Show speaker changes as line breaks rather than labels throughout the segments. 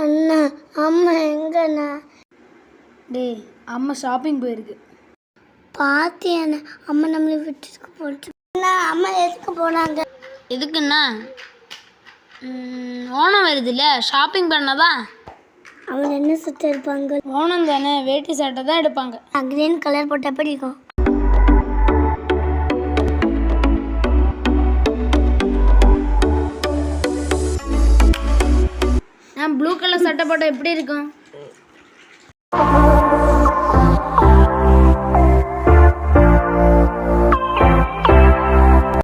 அண்ணா அம்மா எங்கண்ணா?
டேய் அம்மா ஷாப்பிங் போயிருக்கு.
பாத்தியாண்ணா அம்மா நம்மளை விட்டுக்கு போட்டு. அம்மா எதுக்கு போனாங்க?
எதுக்குண்ணா? ஓணம் வருதுல்ல, ஷாப்பிங் பண்ணதான்.
அவன் என்ன சட்டை எடுப்பாங்க?
ஓணம் தானே, வேட்டி சட்டை தான் எடுப்பாங்க.
கிரீன் கலர் போட்ட எப்படி இருக்கும்?
நான் ப்ளூ கலர் சட்டை போட்டால் எப்படி இருக்கும்?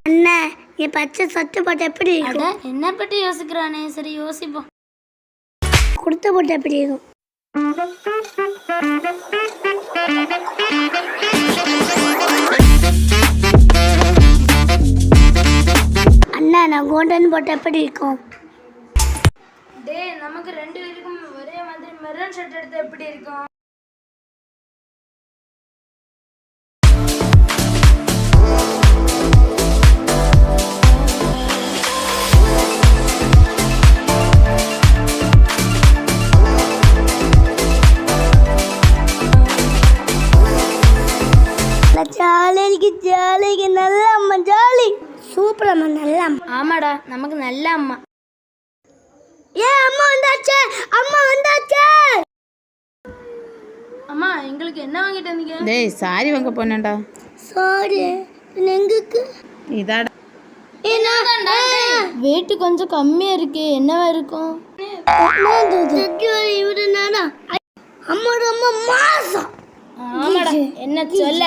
அண்ணா நீ பச்சை சட்டை போட்ட எப்படி இருக்கும்?
என்ன பற்றி யோசிக்கிறானே, சரி யோசிப்போம்.
குடுத்த போட்ட எப்படி இருக்கும்? அண்ணா நான் கோல்டன் போட்ட எப்படி இருக்கும்?
டேய் நமக்கு ரெண்டு பேருக்கும் ஒரே மாதிரி மெரூன் ஷர்ட் எடுத்தா எப்படி இருக்கும்?
ஜாலிக்கு நல்ல அம்மா, ஜாலி சூப்பர் அம்மா, நல்ல அம்மா.
ஆமாடா, நமக்கு நல்ல அம்மா.
ஏன் அம்மா வந்தாச்சே, அம்மா வந்தாச்சே.
அம்மா எங்களுக்கு என்ன வாங்கிட்டு வந்தீங்க?
டேய் சாரி வாங்க போனேன்டா.
சாரி எங்களுக்கு
இதாடா.
வெயிட் கொஞ்சம் கம்மியா இருக்கு, என்னவா இருக்கும்?
இவரு நானா? அம்மா ரொம்ப மாசம்.
ஆமாடா, என்ன சொல்ல?